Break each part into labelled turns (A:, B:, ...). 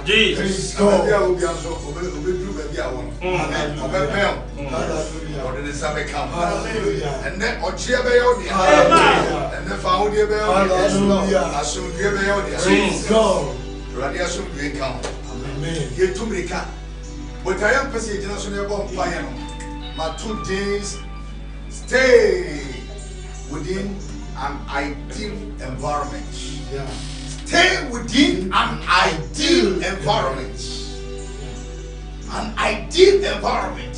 A: Jesus.
B: And then Ochiabeodia. And the Faudia. Assume go. Radia should be count. Amen. Get to make up. But I am perceiving national bonfire. My 2 days stay within an ideal environment. Yeah. Stay within an ideal environment. An ideal environment.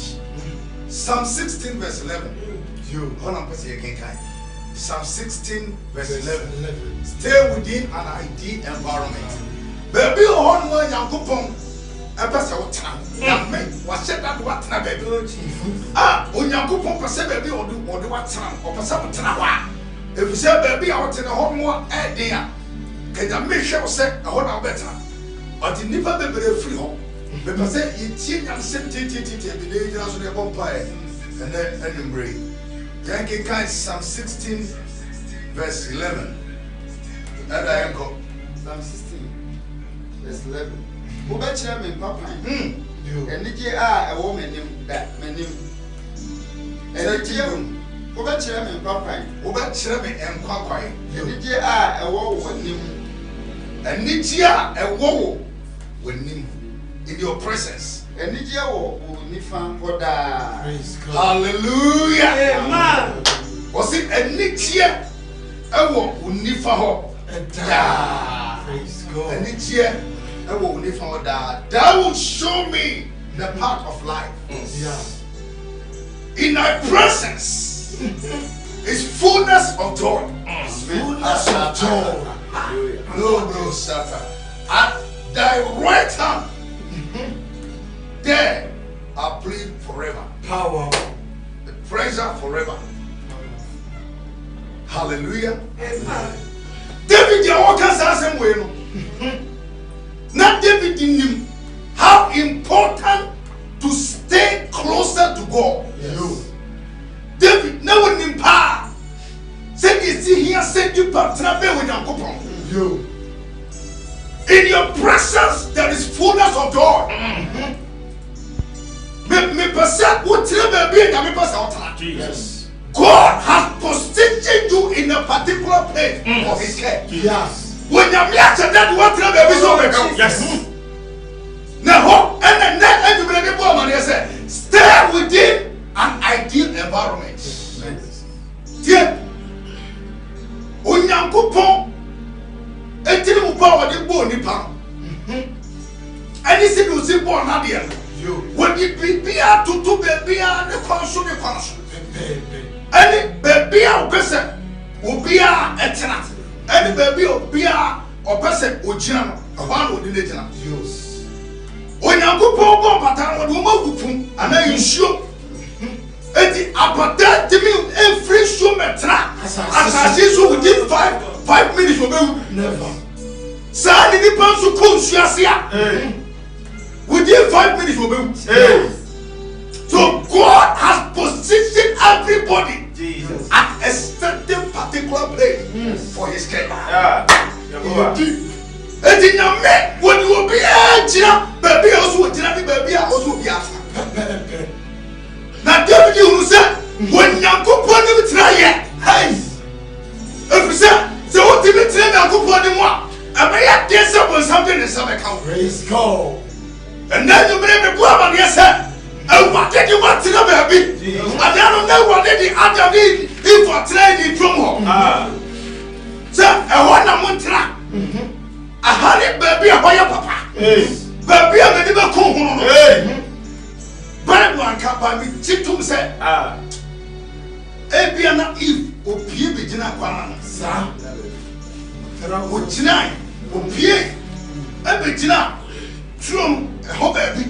B: Psalm 16 verse 11. Psalm 16 verse 11. Stay within an ideal environment. Baby, on one young coupon. A person will tell me what said that what na baby. Ah, when young coupon per se baby or do what time or per se. If you say baby out in a home more idea, can you make sure say a whole better? But you never be very free home. Because say you think and send the dangerous on the bonfire and then brain. Yankee kind Psalm 16 verse 11. And I am called
C: Psalm 16 verse 11. Who bet you me papa? And the a woman named that menim. And the who bet you me papa?
B: Who bet you me and quack?
C: And the a woman
B: and Nitia a woe when in your presence.
C: And the wo nifan poda.
B: Hallelujah. Amen. Was it a Nitia a wo nifa ho? Praise God. And Nitia a wo nifa ho da. That will show me the path of life. Yeah. In thy presence is fullness of joy. Fullness of joy. No, Satan. At thy right hand, there are plead forever. Power. The pressure forever. Hallelujah. Amen. David, you walk us same way. Not David in him. How important to stay closer to God. Yes. David, no one in power. Say you see here, say you partner with your coupon. In your presence, there is fullness of joy. Yes. God has positioned you in a particular place for His care. Yes. When you meet that what baby so become. Yes. Now, and then everybody say, stay within an ideal environment. Yes. Onyankopon etiri mu pa wode bo nipa ani se do se bo na de no wodi bibia tutu bibia ne kwanso ani bibia opese obia etena ani bibia obia opese ogina no aba no odi ne gina Onyankopon bo pata wode mo magupum ana yinsuo eti abada timi every show metra asasi so within 5 minutes never sa ni pan so konsuasia within 5 minutes so God has positioned everybody at a certain particular place for His care. Eti nyame woni obi agina baby also wogina bi baby also obi afa na David you say when Yankopon ni bitra ye hey if say what did you tell Yankopon ni mo abeya dey say when something is come praise God and then you bring me go am and say what did you want to know baby I don't know what did the other need if for training from home say e wona montra a honey baby a boy papa baby a me be ko hu no but one can buy me chitum say ebia na if opie be gina kwana no sa o gina opie e be gina trum e ho baby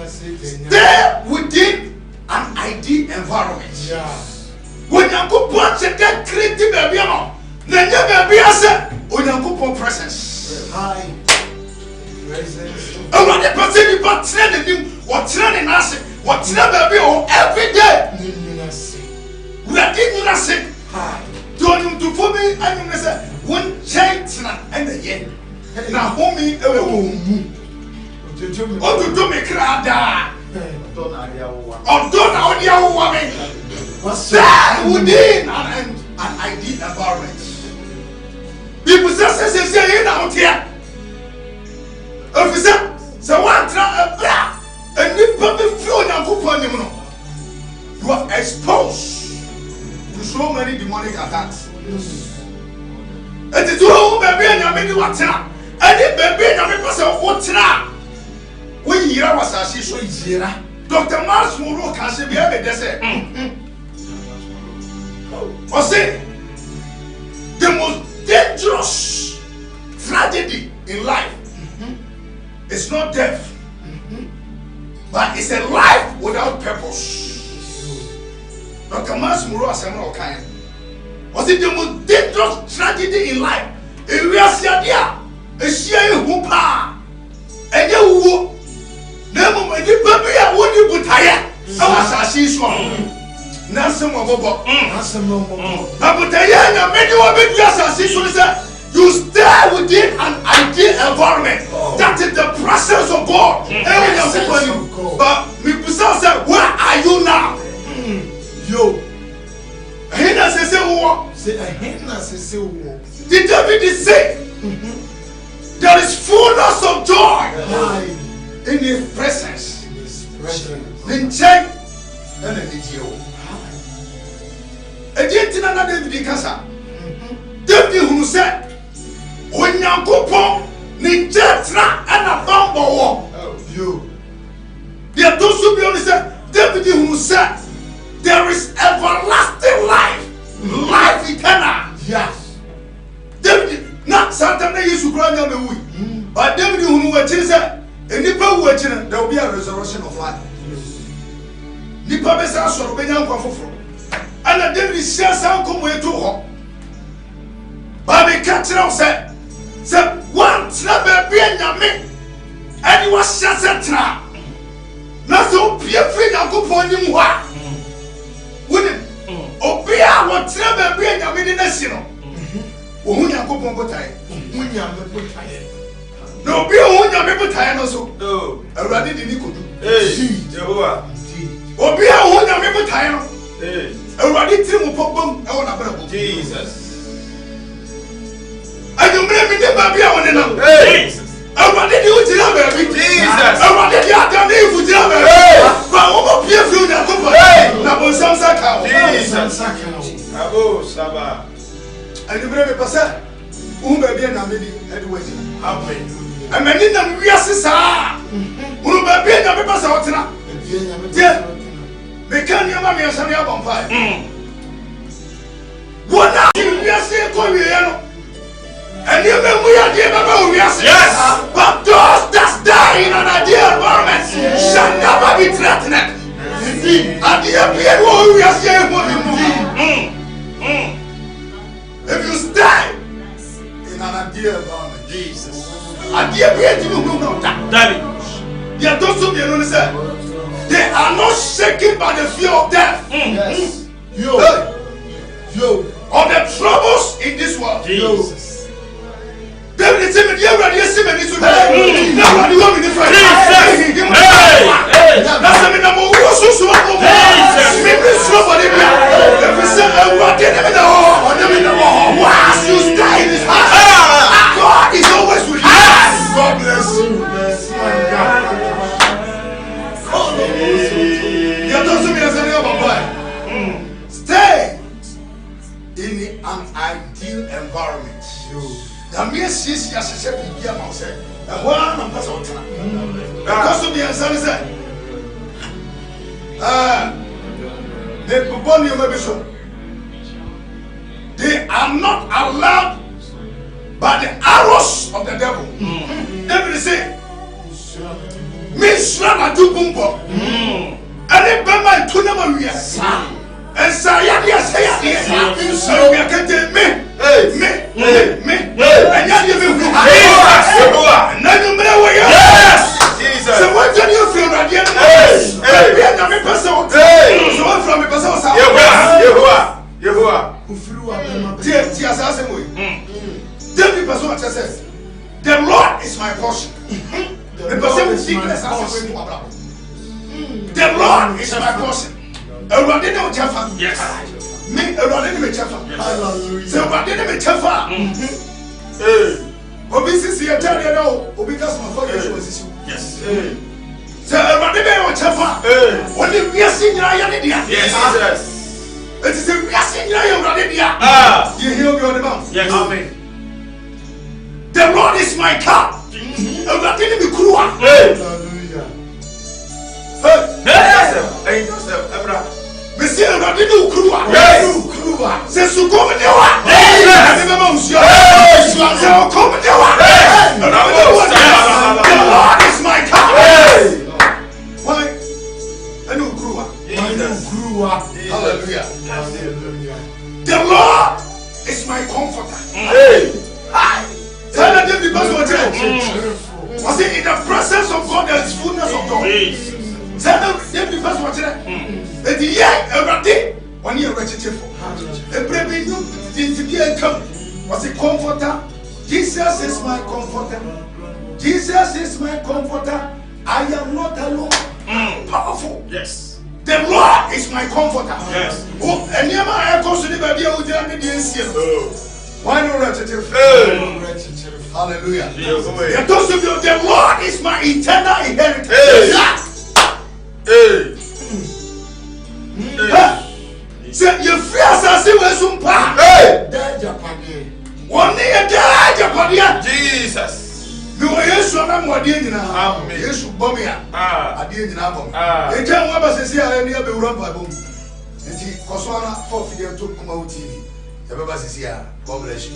B: stay within an ideal environment. When you go put that creative baby no na nya baby ase onyankopon presence high presence what the person you but train him what train nase what train baby oh every day ready nase high don't you to for me and you say one change and the yen na homi ewe wo mu otutu me krada odona odi awowa me stay within an ideal environment. People say you now here. Officer, so one tra and you probably feel na you are exposed to so many demonic attacks. And the two baby and your baby what and the baby and your person what when you was as she so yira. Dr. Mars Muro can say be a say. I say the most dangerous tragedy in life is not death, but it's a life without purpose. Dr. Mars Muro Asamoah Okaya was it the most dangerous tragedy in life? A real idea, a sheer whoopa, and you never made the baby. I want you to tire. I was a she's one. Nansen Mobobo, Abutayana, many of it, yes, you stay within an ideal environment. That is the presence of God. But Mikusa said, where are you now? Yo, Hina says, did David say, there is fullness of joy in his presence. Then check and then the Ejentina na David kasa. David who said, "Onyankopon ni jetra ana bambo wo." You. There those who be only said, David who said, "There is everlasting life, life eternal." Yes. David na Satan na Yesu kura nya mewu. But David who wa chiri say, "Enipa wu achiri, there will be a resurrection of life." Nipa be sa soro be nya nkwa foforo. And the David says, "I'm coming to her." Baby, catch it up, say, one trap be in me, and you was just a trap. Not so be a friend of good for him. What? Wouldn't Obia what trap be in your medicine? Who you go on what time? When you are put tired. No, be a wound, you may put tired also. No, I rather didn't go do. Hey, Jehovah. Obia, who you may put tired. Hey. Already three problem. I want to pray. Jesus. I don't blame the baby. I want to know. Jesus. Already you tell baby. Jesus. Already you are done. You tell baby. But what about you? You are going. Hey. Now we some sakao. Jesus. Abo Saba. And you blame Pastor. Baby na me di Edward. Amen. And many na we are sister. Baby na me Pastor otena. Yeah. Me can you ma me asani abonfai. Wona you say ko we no. And you me we are dey baba we are. Yes. But those that die in an ideal environment shall never be threatened. And you be who we are saying if you stay in an ideal environment, Jesus. And you be to know that. Daddy. You don't so be no say. They are not shaken by the fear of death. Yes. Yo. Or the troubles in this world. Jesus. David said, "You already see me this way. Now you want me to fight." Hey. That's the number one. Jesus. Me be somebody. If you say, "What did you know?" Once you stay in this house, God is always with you. God bless you. Stay in an ideal environment. The mere sis yashe be here now say. And one am pass out. Because of the answer is the body may be so. They are not allowed by the arrows of the devil. David say, "Misra do bumbo." And then Bama to never be a son. And Sayadia say, "So we are getting me. And now you will be and then you know where you are. Yes. So what do you feel that you are? We are not a person. So what from a person? Yehovah. Who flew up? Dear, David person says, "The Lord is my portion. The Lord is my portion. The Lord is my portion. Yes. Me, hallelujah. So what did me chafa? Obisi ya tell you now, because my father was yes. So what did me chafa? What did we see in Ryan? Yes. It is a blessing in Ryan. You hear me on the mouth? Yes. Amen. The Lord is my car. What did me crew? Hallelujah. Hey, Joseph, Abraham. Monsieur, on a dit nous croire. C'est ce qu'on me dit. The Lord is my car. Why? I know Hallelujah. The Lord is my comforter. Tell them because what I say in the presence of God there is fullness of joy. Tell them because what the year every 1 year registered for. A baby you didn't come was a comforter. Jesus is my comforter. Jesus is my comforter. I am not alone. Powerful. Yes. The Lord is my comforter. Yes. Oh, and you might go to the baby who didn't why no register? Hallelujah. Those of you, the Lord is my eternal inheritance. Say you fear as we some pa. One day Japan. Jesus. You are yes na mo de nyina. Amen. Yesu bom ya. Ade nyina bom. E tell one ba sesi ara ni be wura ba bom. Enti koso na for video to kuma TV. E ba sesi ara. God bless you.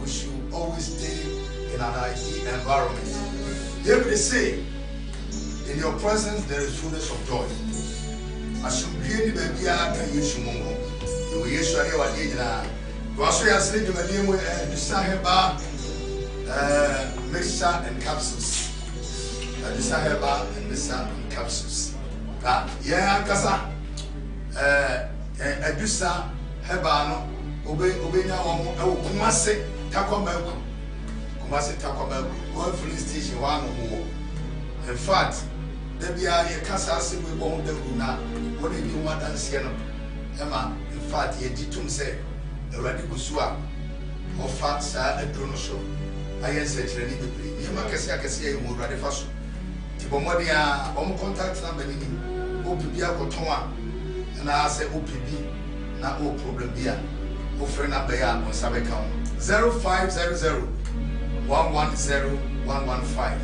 B: We should always stay in an ideal environment. Here they say, in your presence there is fullness of joy. As you begin to be a can use you mongo. You will use your idea. You also have sleep in the name with the Saheba mixture and capsules. The Saheba and mixture and capsules. Yeah, Kasa. Edusa Hebano. Obenya womo e Kumase Takwamaku. Kumase Takwamaku. One filling station one more. In fact, there be a Kasa we won't do now. What did you want and see? Emma, in fact, ye did to say a radical swap or fat sir a drone show. I answered to any degree. You might say you would rather fast. Tibomodia, contact number OPB Kotoma, and I say OPB, now no problem here. Offer number ya on Sabe count 0500 110 115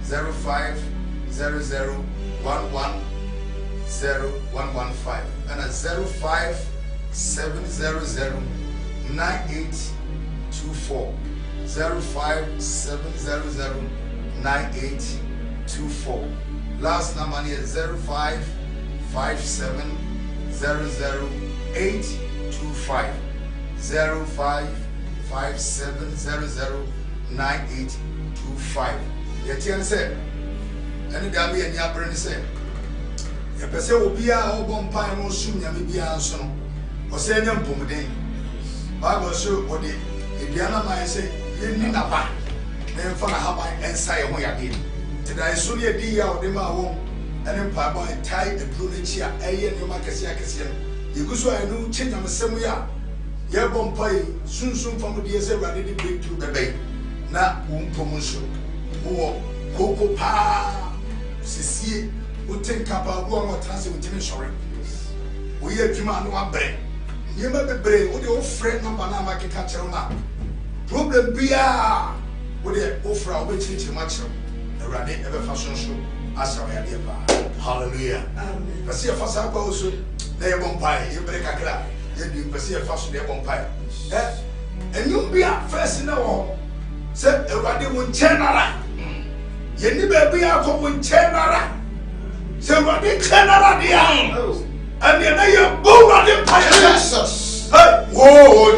B: 0500 110 115 and a 05700 9824 05700 9824. Last number is 055700 825 055700 9825. Yetian said, and the Gabi and Yapran said, a person will be our bomb pine or soon, Yamibia son, or send them Pumade. Bible show what the Indiana might say, you need a back. Then for a haba and say, we are in. Today, soon a dear of the Mahon, and then Papa and tie the blue chair, a year, no Macasia Cassian. You go so I know, change them some way. Your bomb pie soon from the years ready to bring to the bay. Now, promotion. Who Coco Pa Sissi would take up our one or transit with Timmy Sorry. We have Jimano Abre. You may be brave with your friend number now, I can catch her now. Problem be with the offer which is much. The Radi ever fashion show. As I have here. Hallelujah. But see a fast also. They won't buy. You break a crack. You see a fast they won't buy. And you'll be at first in the wall. Said a Radi won't turn around. You need to be a common general. So, what did general be? And you know you're born on the Jesus. Oh,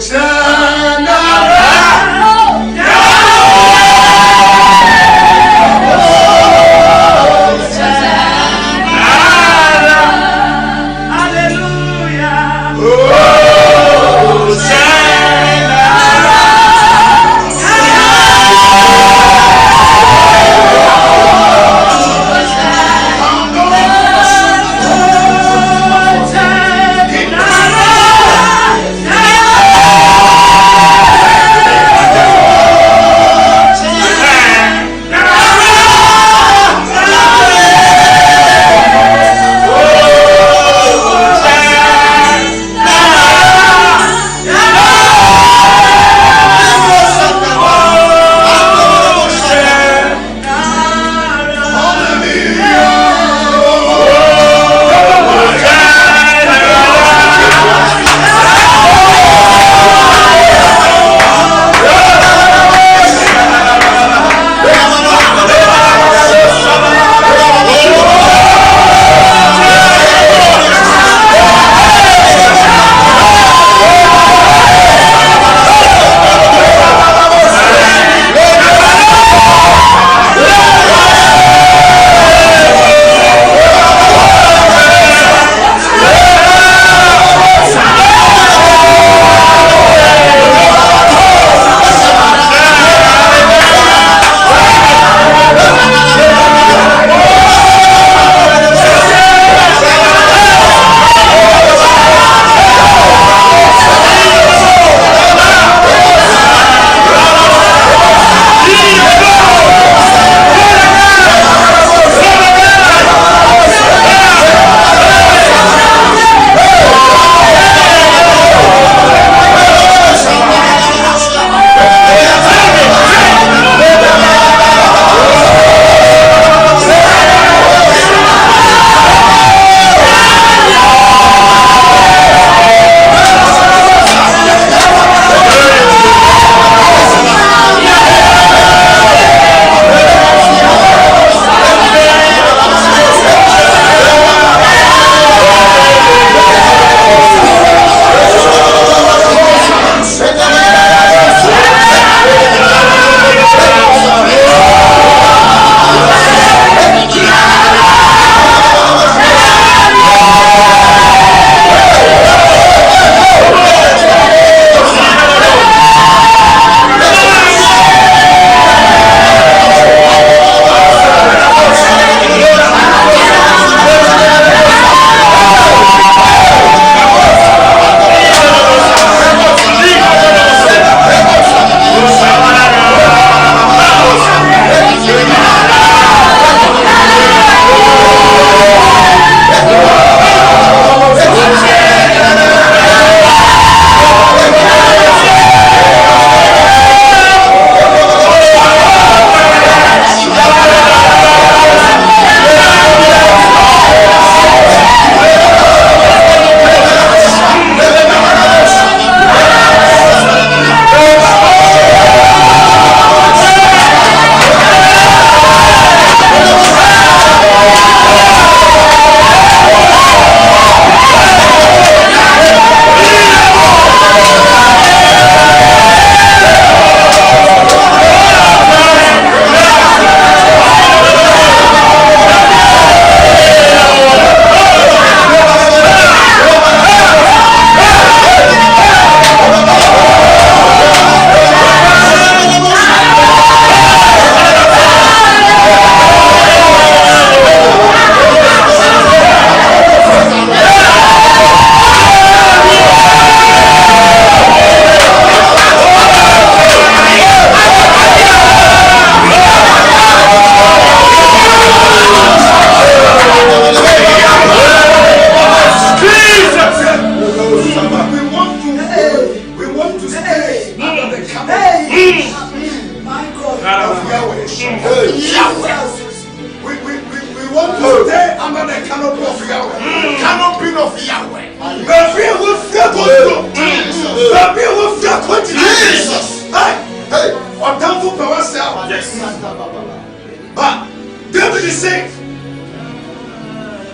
B: canopy of Yahweh. We want to stay under the canopy of Yahweh. Canopy of Yahweh. Baby, we fear God. Baby, we fear God. Hey, what time for ourselves? Yes. But David is saying,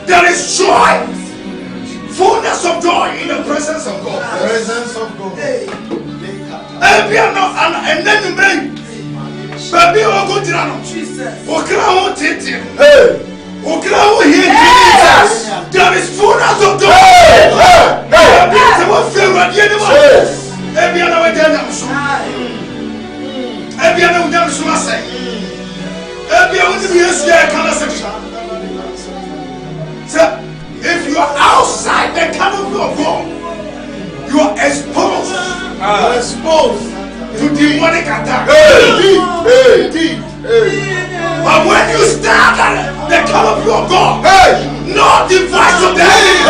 B: there is joy, fullness of joy in the presence of God.
C: Presence of God.
B: And then you bring baby or go to Jesus. Or crown titi. Or crown here. Jesus. There is fullness of joy. Baby, I will feel what you do. Every other day, I'm so. Every other day, I'm so. Every other day, I'm so. So, if you are outside the canopy of God, you are exposed. To demonic attack. But when you stand at the canopy of God, no device of the enemy.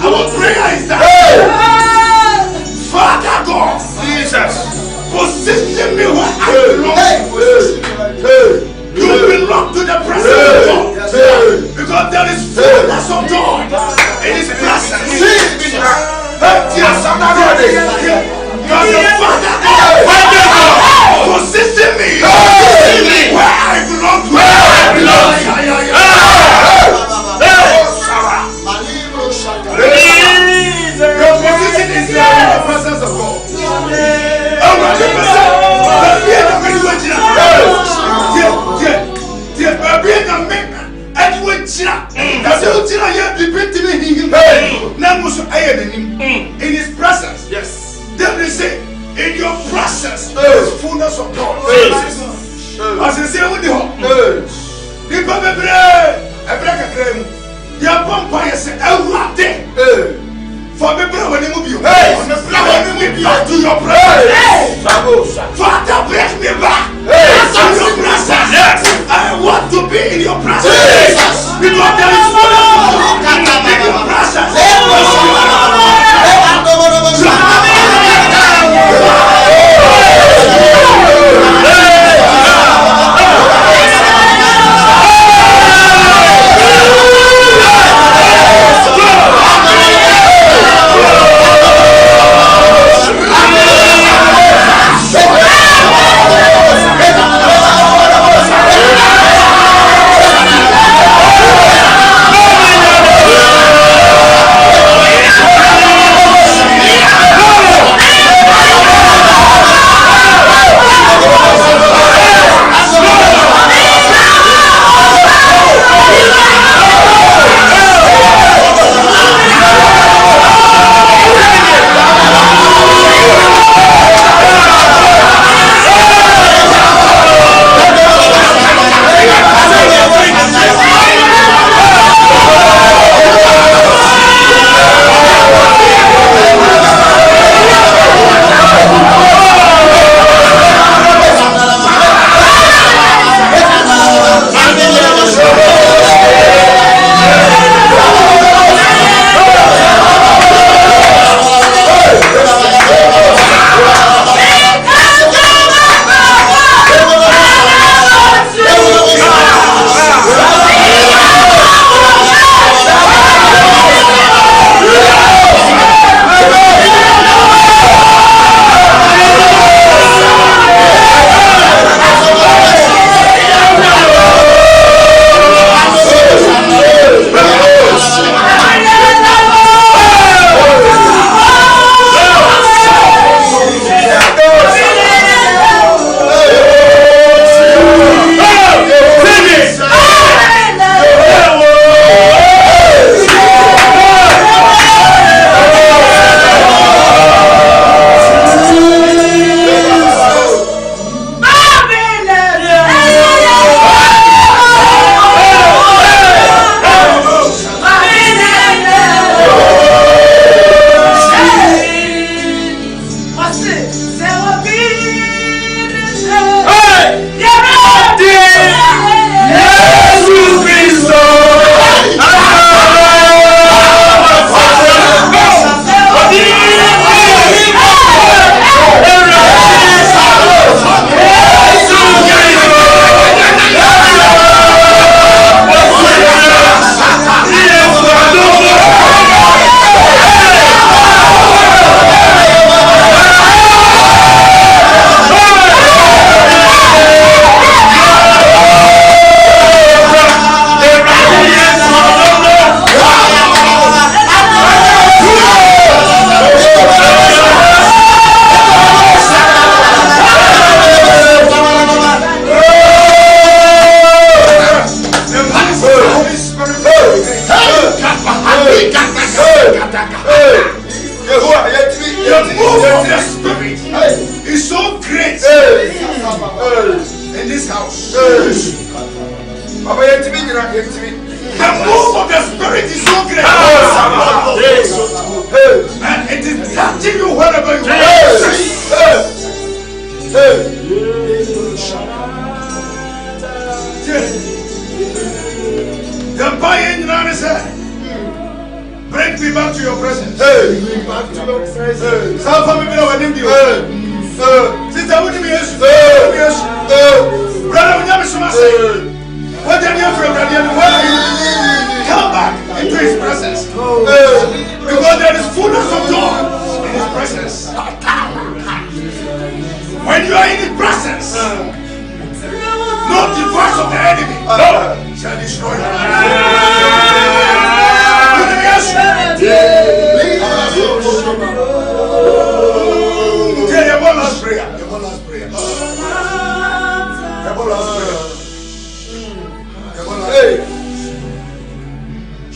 B: Our prayer is that Father God, Jesus, position me where I belong. You belong to the presence of God. Because there is fullness of joy in His presence. Yes, I'm not ready. Because the Father God, position me where I belong to. Your position is here in the presence of God. In His presence, yes. David said, in your presence there is fullness of God. As I say, with you, for me, when you move you, back to your presence. Father, bring me back to your presence. Yes. I want to be in your presence. Because there is fullness in your presence. means in this house. The move of the Spirit is so great. And it is touching you wherever you are. The buying run said, bring me back to your presence. Back to your presence. Some family know what they do. Sister, what do you mean? Brother, we never say. What did you feel, brother? Come back into his presence. Because there is fullness of joy in his presence. When you are in his presence, no device of the enemy shall destroy you. Your last prayer. Your last prayer. Your last prayer.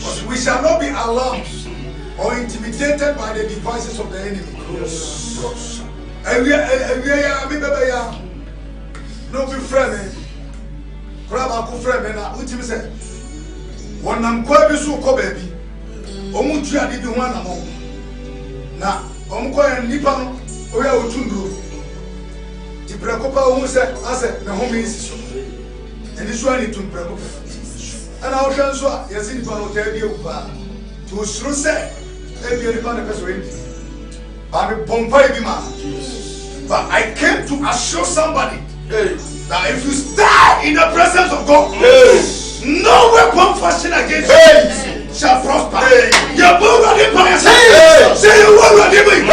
B: But we shall not be alarmed or intimidated by the devices of the enemy. No be friend. Grab a friend and ultimate said, one am quite so baby. Omutia did one among. Now, Omko and Nippon, we are Tundu. The Precopa who said, I said, the home is and this one to Precopa. And our transfer, yes, in Pano you to Sru say, every Nippon person. But I came to assure somebody that if you stay in the presence of God, no weapon fashioned against you shall prosper. Your book on the fire. Say you will not give me.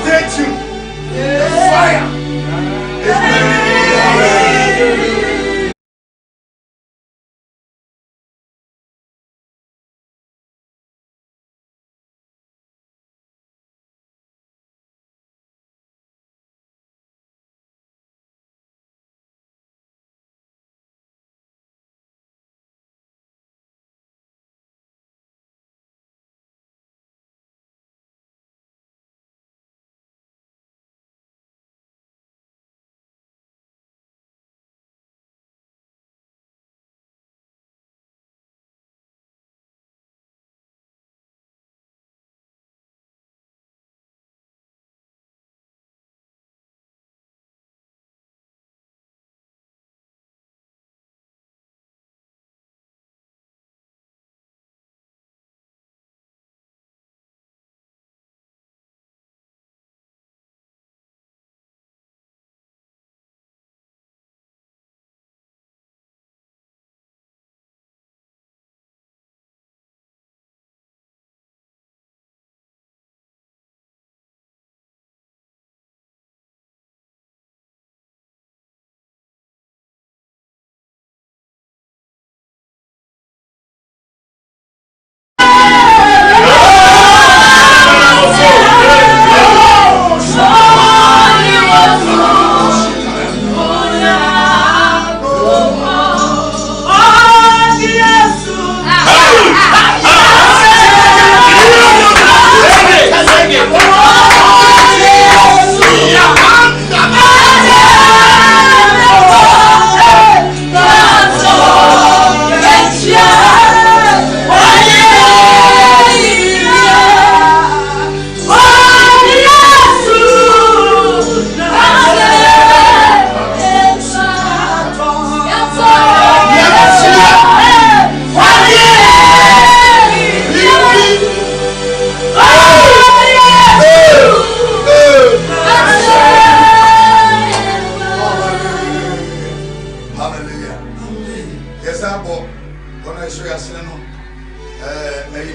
B: Stay tuned. The fire is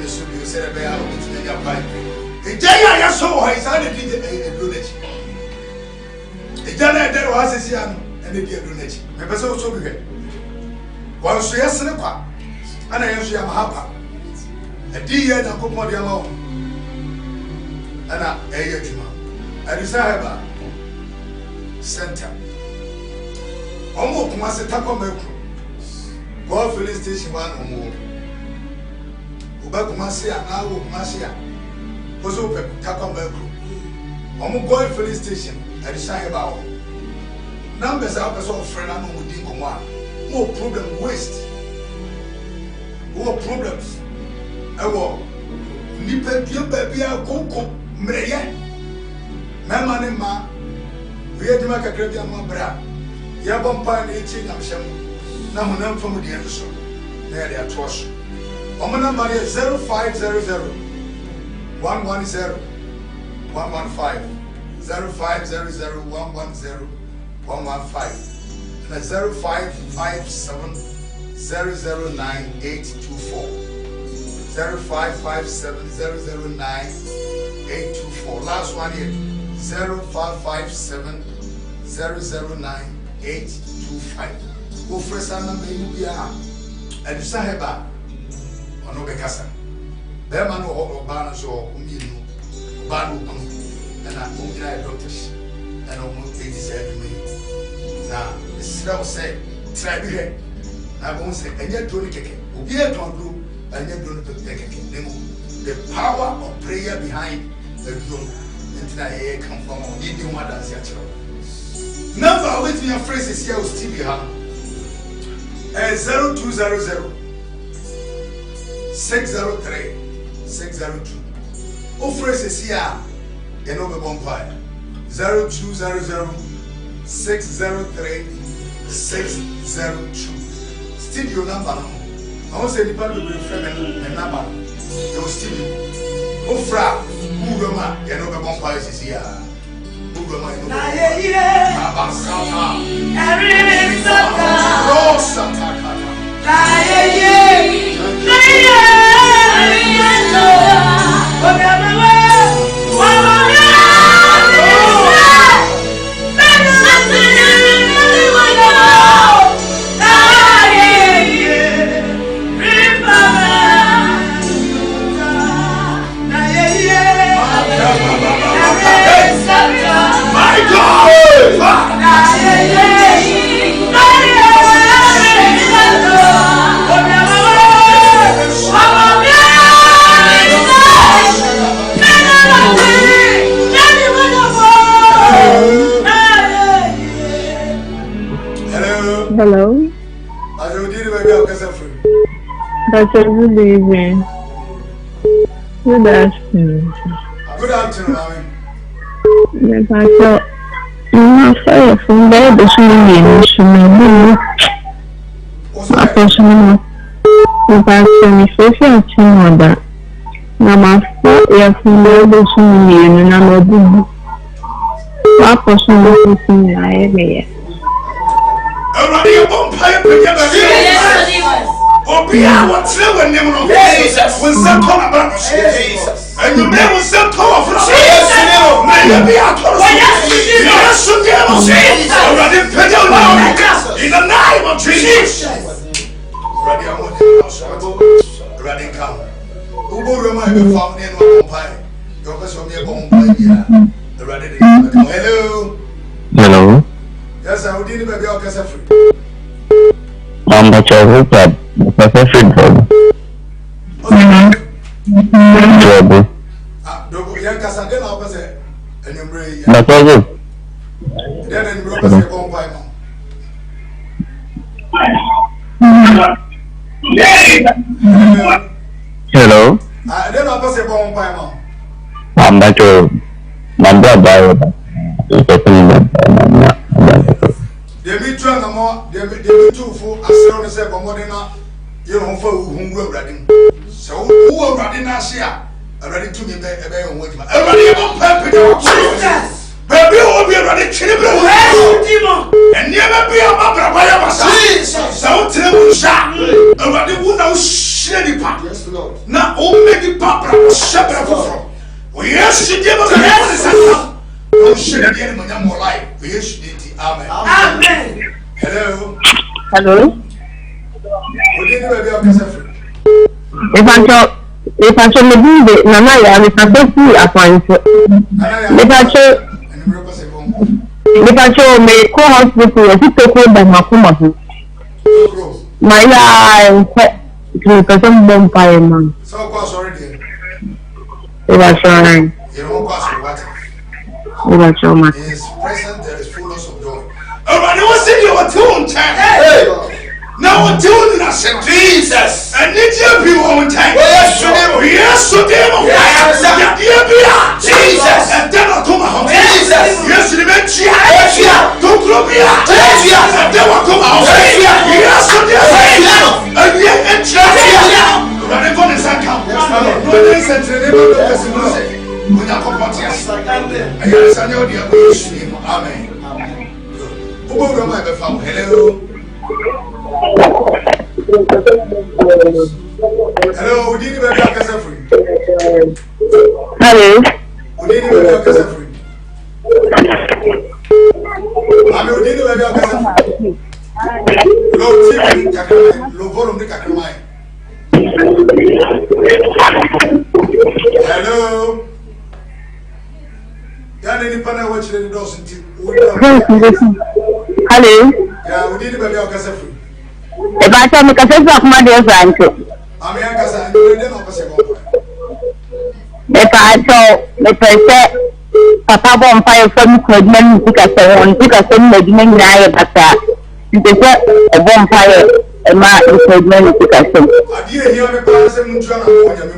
B: the studio said a bear with the pipe. A jay I saw his other donation. A jana that was a sian and a dear donation. My person also be here. Once we are Seneca, and I am Yamahapa. A dear and a good money alone. And a year I desire center. Almost must attack on my God filling station one or more. Ubakumasia, now Masia was open, Taco Belcro. Almost God filling station, I desire about numbers out as all friend. I know we didn't come on. More problem waste. More problems. I will nipper baby. I'll go. Mreye, my man and ma, we had to make a great young bra. Yabon Pine 18 of Sham, Namunam from the Anderson, near their trust. Omana Maria 0500 110 115 0500 110 115 and 0557 009 824 0557 009 824. Last one here 0557 009 825. Go first and number you be and Saheba on Obekasa. Berman or Obana so Umino Banu and I Umina doctors and almost 87 million. Now, this is what I say. Try here. I won't say, and yet don't take it. We are to group and yet don't take it. The power of prayer behind the room until I come from need you more than your child. Number with your phrases here with TV 0200 603 602. O phrases here in over bonfire 0200 603 602. Studio number. I want to say the people will be friend and number. Your studio. Ofra, Ugoma, and over bonfires is here. Ugoma, and
A: Hello. That's a good evening. Good afternoon.
B: Good afternoon.
A: Yes, I thought you say from there the swimming I personally about 24 that. Namaste, yes, from there the swimming and I'm a good. I personally think I am here.
B: Obia what's when you know Jesus was some come about Jesus and you never some come from Jesus maybe I told you in the name of Jesus ready I want to ready come Ubo remind me found in one pie your person me bomb pie ready hello yes I would need baby I'll get free
D: the child club, the profession job. Hello. I'm back to number.
B: They meet you and more, they meet you for a seven seven modena, you know, for whom we're ready. So, who are ready now? Ready to be a on with my already about Jesus. Baby, will be ready children. And never be a mother by our side. So, tell you, already would know shit. shady pop.
C: Yes, Lord.
B: Now, all make it pop, shepherd from. We yes, she gave us a no shady animal, no more life. We yes, she did. Amen.
E: Amen.
B: Hello.
A: Hello.
B: What did you have to say?
A: If I show me the Nana, if I don't see a point, if I show me co-hospital, if you take over Makuma, my eye, to person bonfire man.
B: So, of course, already.
A: It was showing.
B: You don't cost what?
A: It was so much.
B: His presence, there is fullness of joy. Everybody was saying you were tune time. Now we're doing us, Jesus. And did you be one time? Yes, to them. Jesus. And then I'll come home. Jesus. Yes, to the bench. Don't grow me up. And then I'll come home. Yes, to them. And yet, and just running for the second. No, they said to them, when I come out here, I guess I know the other. Amen. Who will my found? Hello. Hello, we didn't even have a free.
A: Hello.
B: We didn't even have a free. I mean, we didn't even have a free. Low TV, low volume, the Kakamai. Hello. Yan any panel watching the dozen.
A: Hello.
B: Yeah, we didn't even have a free.
A: If I tell me, because it's not my dear friend.
B: I mean, I guess I didn't know what's going
A: If I told the person, Papa bonfire from Quidman, because I want to get some medicine, but it is a bonfire, a man who Quidman, because
B: I didn't hear the person who tried to go to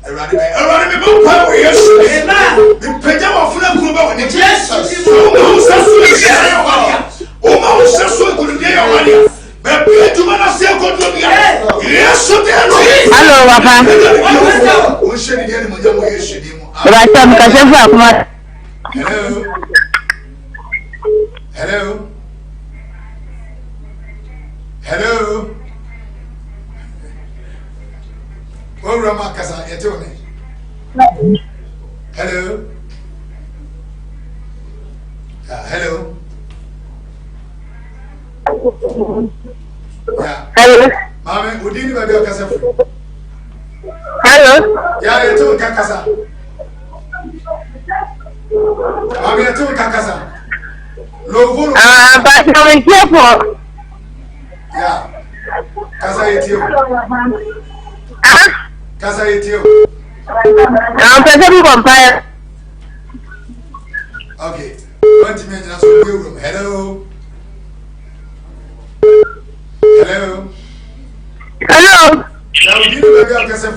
A: if I don't, hello, Papa. If I tell me, because it's not my.
B: Hello. Hello. Hello. Where am I? Casa, you tell me. Hello. Hello. Yeah.
A: Hello.
B: Mama, we didn't even do a casa.
A: Hello.
B: Yeah, you told Casa. Mama, you told Casa. Low volume.
A: But I'm careful.
B: Yeah. Casa, you tell. Casa, you tell.
A: I'm present bonfire.
B: Okay. 20 minutes in the room. Hello. Hello.
A: Hello.
B: Now we didn't even have Casa.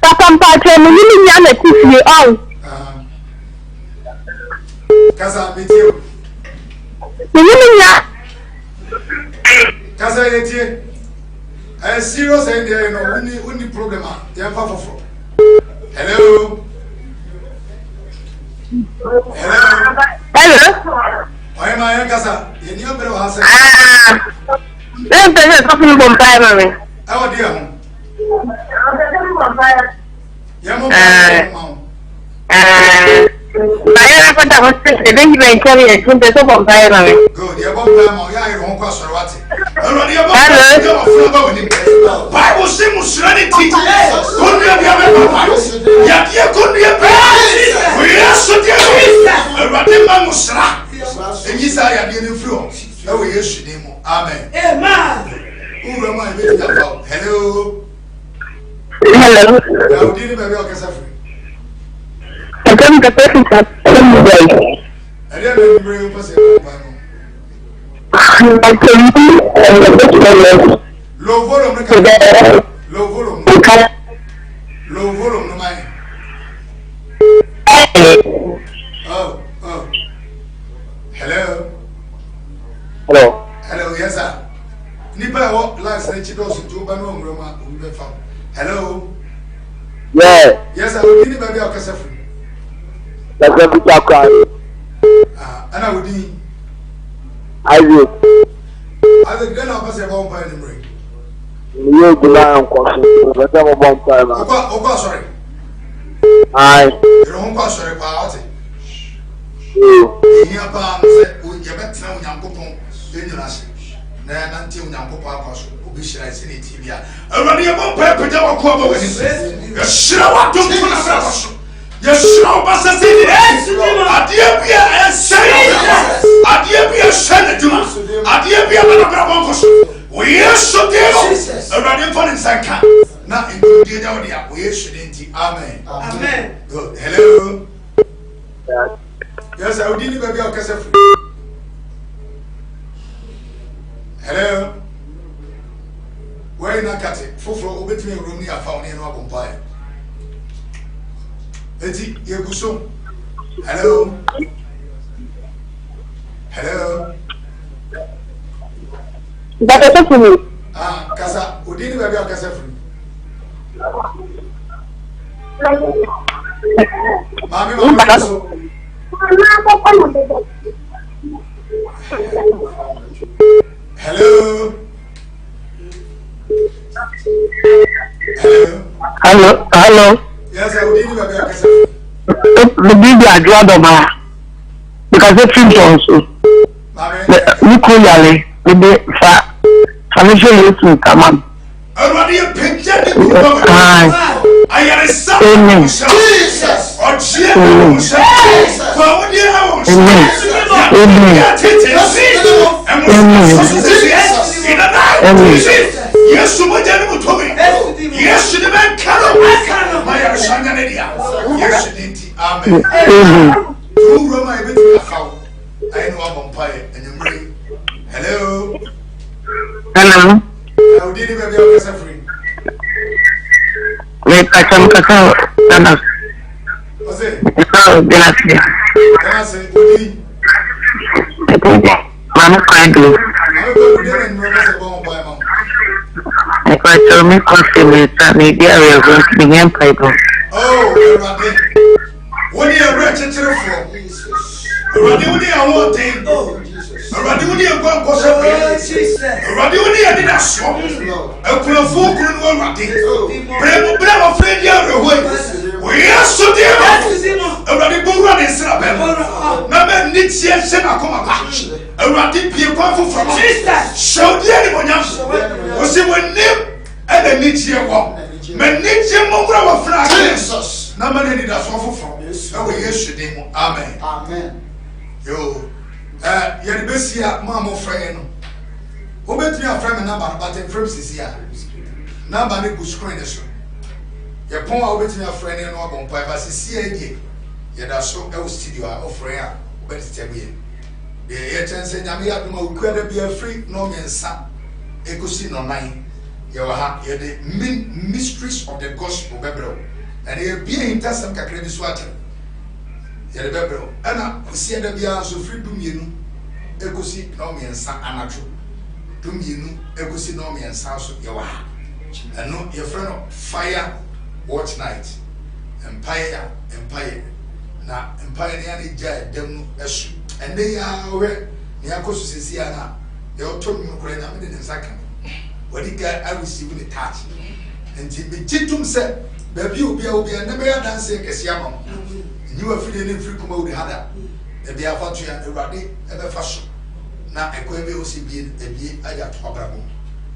A: Papa, I'm going to tell you, oh.
B: Casa, meet you. Casa, you tell. A serious idea, you know, only problem. Hello. Hello.
A: Hello.
B: Why am I in Casa? You knew better answer.
A: Then there's something bonfire, me.
B: How dear?
A: I put the hospital, then you may carry a good bonfire.
B: Good, you're going to have one question. Bible says, serenity. Couldn't you be a Bible? Yet you couldn't be a Bible. We are so dear. A Radima Musra. And you say, I didn't flow. No, we should name. Amen. Amen. Who am I with about? Hello.
A: Hello.
B: Now, did you have a casa?
A: I come to person that
B: I didn't bring you a low volume, low volume, low volume, no mind. Oh. Hello.
D: Hello.
B: Hello, yes, sir. Nipa walk last night, you don't do Bano Roma. Hello.
D: Yeah.
B: Yes, I will give you a casa.
D: That's a bit of crime.
B: Ana wodi.
E: Isaac.
B: Isaac then I pass about by the break.
E: You go down question. But I'm about time.
B: Opa sorry.
E: Aye.
B: You don't pass sorry pa ate. Here pa say we you better Onyankopon enyurase. Na nante Onyankopon akwaso. Obi shira ise ne TV a. Awurade abon pa peda wakọ aba wani. Ya shira wadom fo na bra so. Ya shira obasa se ni. Adie bia esai. Adie bia shene duma. Adie bia na bra bon koso. We yeso demo. Awurade fo ne sanka. Na ndie da wodi a we yeso denti. Amen.
C: Amen.
B: Good. Hello. Yes, I would need baby okase free. Hello. Where na kate? Foforo obetimi room ni afa oni no abompae. Eti yeguso. Hello. Hello.
A: That's it for me.
B: Ah, kasa odini baby okase free. Mami so. Hello.
E: Hello.
B: Yes, I will give you a better.
E: The baby I draw the bar. Because it's in also. You clearly, the financial use to come on.
B: Already a picture. I am a son of Jesus. Or Jesus. For you yes, so much animal to me. Yes, to the man cannot. My son, yes, amen. Who run my bit of how I know I'm on fire and you're free. Hello.
E: Hello.
B: How did you be able to free?
E: Wait, I can cut.
B: What's it?
E: Gracias.
B: Gracias. Udi.
E: Vamos a ver. I got to make confidence that maybe I will go to the empire.
B: Oh, Rabbi. What are you wretched for? Rabbi, what are you wanting? Oh, Jesus. Rabbi, what are you going to say? Rabbi, what are you doing? A full of food, Rabbi. Bravo, friend, you're away. We are so dear. Rabbi, go run and set up. Remember, Nixie said, I come back. Rabbi, be a powerful from Jesus. Show the anyone else. Was it when name and the Nixie walk? Men Nixie Mobra of Jesus. No man need us awful from this. Oh, yes, you did. Amen.
C: Amen.
B: Yo, you're the best here, Mamma friend. Who bet me a friend number, but in France is here. Number good screen is. Your poor will bet me a friend and no one pipe as a CID. Yet I saw a studio of Freya, but it's a beer. The air chance and Yamia could be a free no man's son. A cousin on nine. You are the mysteries of the gospel, Bebro. And you're being tested some credit swatter. You're the Bebro. And I see the Bia so free to me. A cousin no man's son, Anatru. To me, a cousin no man's house, you are. And no, your friend of fire, watch night. Empire. Now, Empire, the jar, them, and they are aware. The Akosu Siana, they all told me, I'm in a second. What he got, I received a touch. And Jitum said, Baby will be a never dance a Cassiamo. You are feeling free come out the other. And they are fortunate and ready and a fashion. Now, a quaver will see being a bee, I got to Abraham.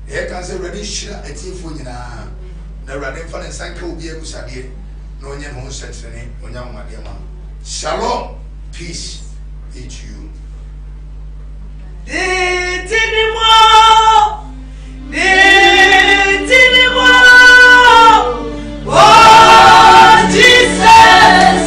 B: Here comes a ready share a tea for you now. The running fun and sank will be a good no one who sets the name on young Madiama. Shalom, peace be to you.
F: Oh, Jesus,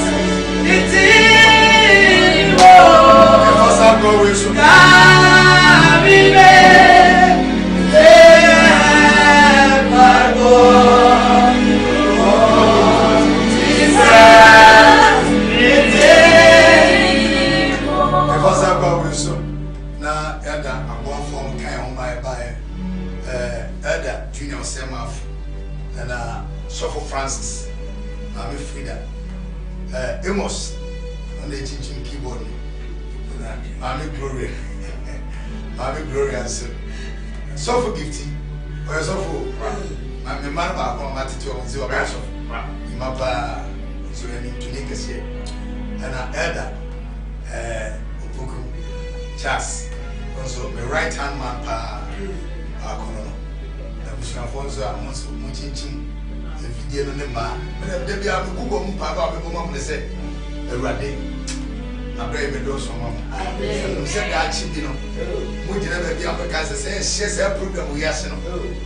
B: Francis, I'm Frida, Amos, on the teaching keyboard. Mami Gloria. Mami Gloria so for gifting. Or so for my man back on my teacher on zero gas of Mapa so any to make us here. And I elder Upuku Chas. Also my right hand man pa Akono. Na Bushafonso Amonso Muchinchin. Video no ma. Me dey am Google mpa ba be mama me say Ewurade na bra me do so mama. Amen. Se ga chi bi no. Mu gina ba bi Africa say share say program we ase no.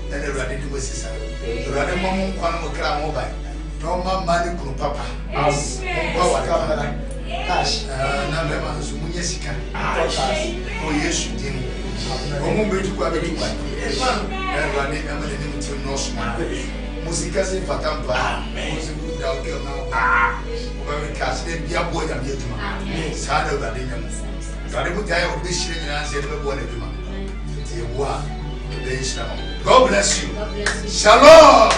B: Na Ewurade di wasisa. Ewurade mama nkwa no kra mo bai. No mama ni kunu papa. Yes. Wa wa ka cash. Na me ma so munye sika. O Yesu din. O mu betu kwa betu kwa. Ewurade amane ni mutim no so ma. Música sem fatampa, música da o que eu não o meu caso de dia boa da minha turma, sabe o da minha música, sabe muito aí o bicho de nada se ele vai boa da turma, te boa, deixa. God bless you. Shalom.